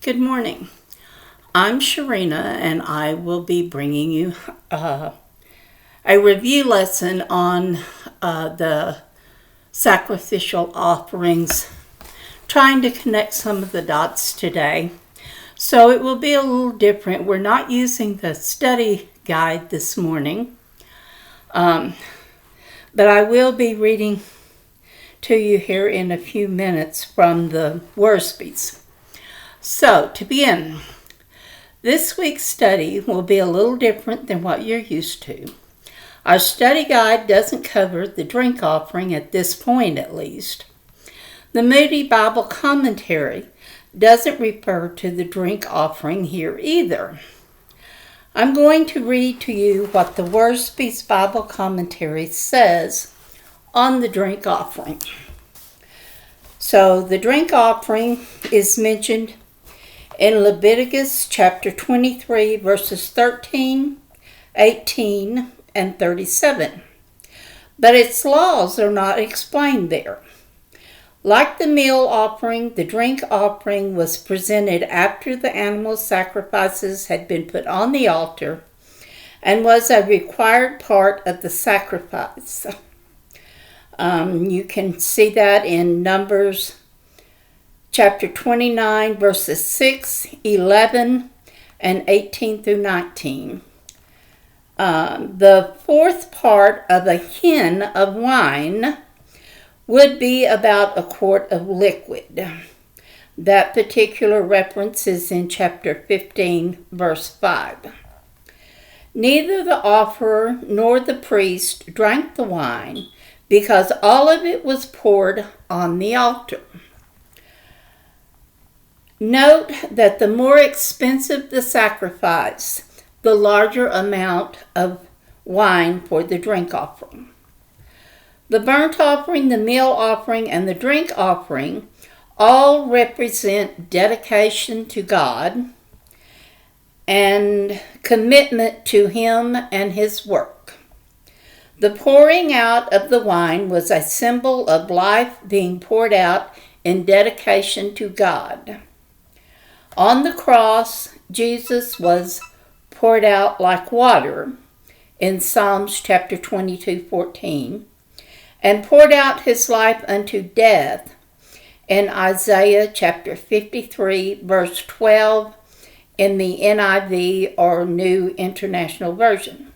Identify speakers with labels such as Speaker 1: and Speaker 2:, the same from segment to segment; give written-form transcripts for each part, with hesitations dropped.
Speaker 1: Good morning. I'm Sharina, and I will be bringing you a review lesson on the sacrificial offerings, trying to connect some of the dots today. So it will be a little different. We're not using the study guide this morning, but I will be reading to you here in a few minutes from the Worsbies. So, to begin, this week's study will be a little different than what you're used to. Our study guide doesn't cover the drink offering at this point, at least. The Moody Bible Commentary doesn't refer to the drink offering here either. I'm going to read to you what the Worsbies Bible Commentary says on the drink offering. So, the drink offering is mentioned in Leviticus chapter 23, verses 13, 18, and 37. But its laws are not explained there. Like the meal offering, the drink offering was presented after the animal sacrifices had been put on the altar and was a required part of the sacrifice. You can see that in Numbers chapter 29, verses 6, 11, and 18 through 19. The fourth part of a hin of wine would be about a quart of liquid. That particular reference is in chapter 15, verse 5. Neither the offerer nor the priest drank the wine, because all of it was poured on the altar. Note that the more expensive the sacrifice, the larger amount of wine for the drink offering. The burnt offering, the meal offering, and the drink offering all represent dedication to God and commitment to Him and His work. The pouring out of the wine was a symbol of life being poured out in dedication to God. On the cross, Jesus was poured out like water in Psalms chapter 22:14, and poured out his life unto death in Isaiah chapter 53, verse 12 in the NIV or New International Version.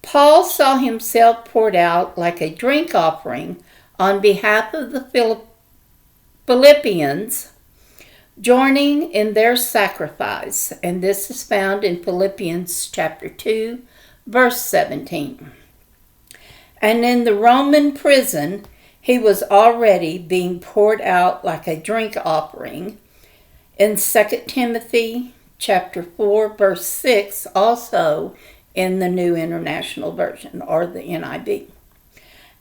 Speaker 1: Paul saw himself poured out like a drink offering on behalf of the Philippians, joining in their sacrifice, and this is found in Philippians chapter 2, verse 17. And in the Roman prison, he was already being poured out like a drink offering in 2 Timothy chapter 4, verse 6, also in the New International Version, or the NIV,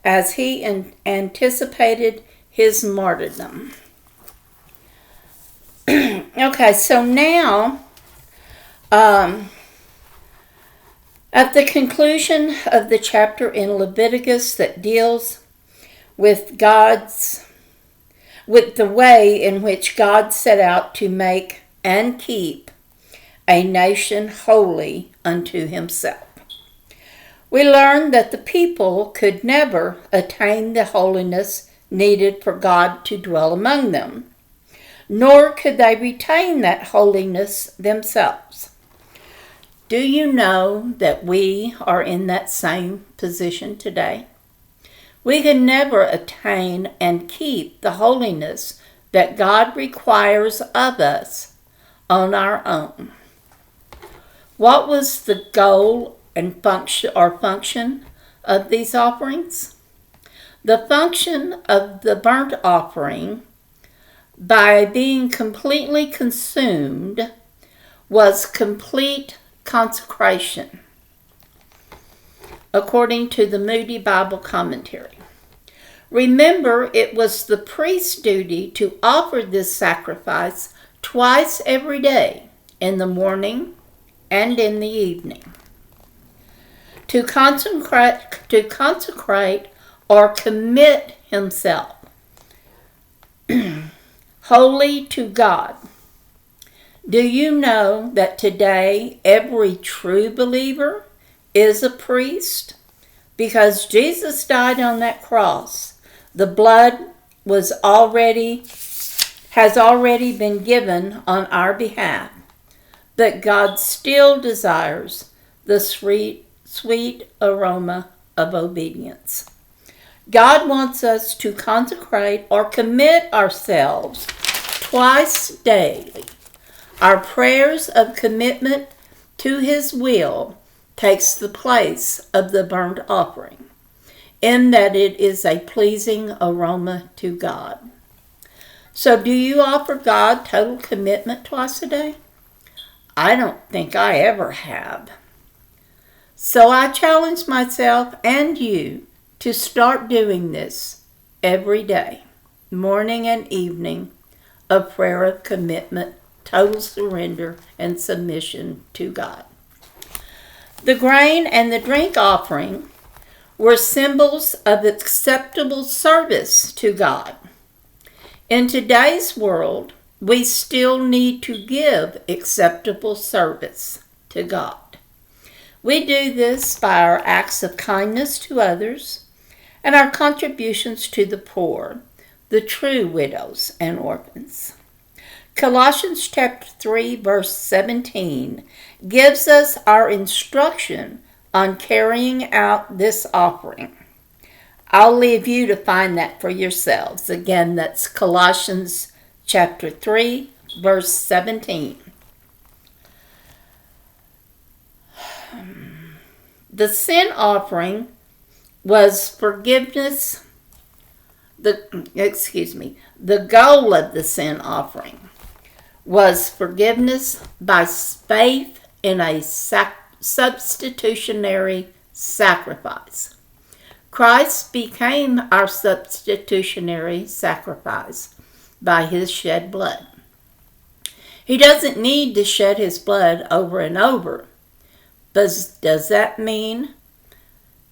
Speaker 1: as he anticipated his martyrdom. Okay, so now, at the conclusion of the chapter in Leviticus that deals with the way in which God set out to make and keep a nation holy unto Himself, we learn that the people could never attain the holiness needed for God to dwell among them, nor could they retain that holiness themselves. Do you know that we are in that same position today? We can never attain and keep the holiness that God requires of us on our own. What was the goal and function of these offerings? The function of the burnt offering, by being completely consumed, was complete consecration, according to the Moody Bible Commentary. Remember, it was the priest's duty to offer this sacrifice twice every day, in the morning and in the evening. To consecrate or commit himself wholly to God. Do you know that today every true believer is a priest? Because Jesus died on that cross. The blood has already been given on our behalf. But God still desires the sweet aroma of obedience. God wants us to consecrate or commit ourselves twice daily. Our prayers of commitment to His will takes the place of the burnt offering, in that it is a pleasing aroma to God. So do you offer God total commitment twice a day? I don't think I ever have. So I challenge myself and you to start doing this every day, morning and evening, a prayer of commitment, total surrender, and submission to God. The grain and the drink offering were symbols of acceptable service to God. In today's world, we still need to give acceptable service to God. We do this by our acts of kindness to others and our contributions to the poor, the true widows and orphans. Colossians chapter 3, verse 17 gives us our instruction on carrying out this offering. I'll leave you to find that for yourselves. Again, that's Colossians chapter 3, verse 17. The sin offering was forgiveness. The goal of the sin offering was forgiveness by faith in a substitutionary sacrifice. Christ became our substitutionary sacrifice by His shed blood. He doesn't need to shed His blood over and over. Does that mean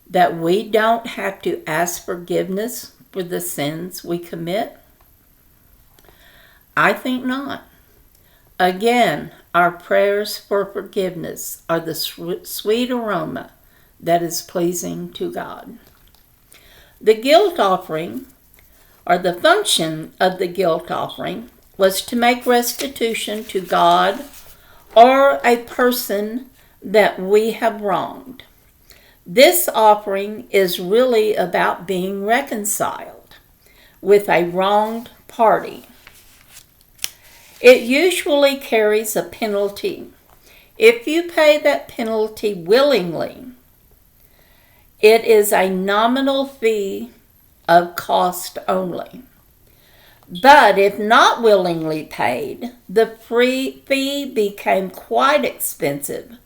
Speaker 1: that we don't have to ask forgiveness for the sins we commit? I think not. Again, our prayers for forgiveness are the sweet aroma that is pleasing to God. The guilt offering, or the function of the guilt offering, was to make restitution to God or a person that we have wronged. This offering is really about being reconciled with a wronged party. It usually carries a penalty. If you pay that penalty willingly, it is a nominal fee of cost only. But if not willingly paid, the fee became quite expensive,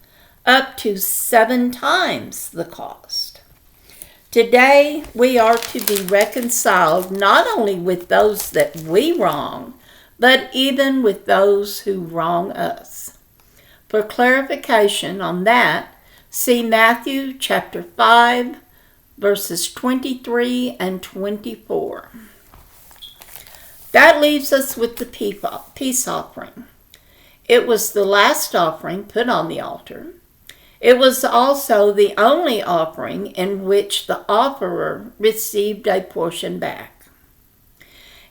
Speaker 1: up to 7 times the cost. Today, we are to be reconciled not only with those that we wrong, but even with those who wrong us. For clarification on that, see Matthew chapter 5, verses 23 and 24. That leaves us with the peace offering. It was the last offering put on the altar. It was also the only offering in which the offerer received a portion back.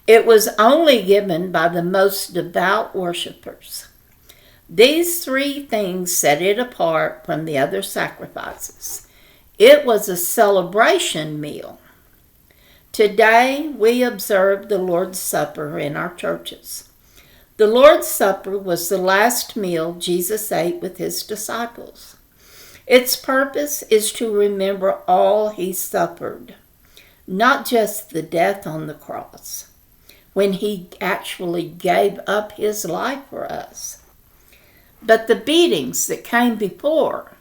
Speaker 1: It was only given by the most devout worshipers. These 3 things set it apart from the other sacrifices. It was a celebration meal. Today, we observe the Lord's Supper in our churches. The Lord's Supper was the last meal Jesus ate with His disciples. Its purpose is to remember all He suffered, not just the death on the cross, when He actually gave up His life for us, but the beatings that came before,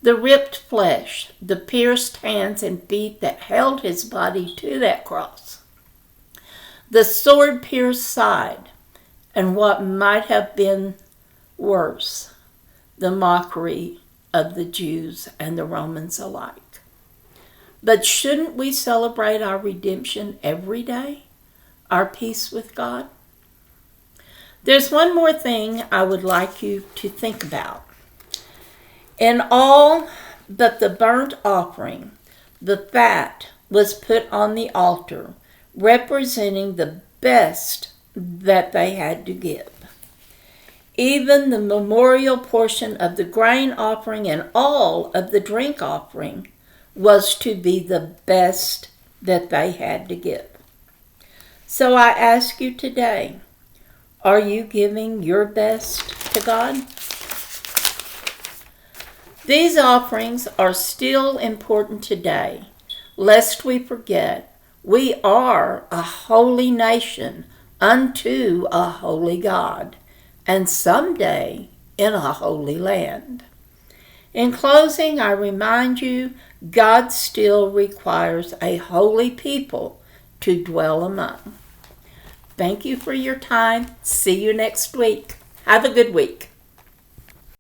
Speaker 1: the ripped flesh, the pierced hands and feet that held His body to that cross, the sword-pierced side, and what might have been worse, the mockery of the Jews and the Romans alike. But shouldn't we celebrate our redemption every day, our peace with God? There's one more thing I would like you to think about. In all but the burnt offering, the fat was put on the altar, representing the best that they had to give. Even the memorial portion of the grain offering and all of the drink offering was to be the best that they had to give. So I ask you today, are you giving your best to God? These offerings are still important today, lest we forget we are a holy nation unto a holy God, and someday in a holy land. In closing, I remind you, God still requires a holy people to dwell among. Thank you for your time. See you next week. Have a good week.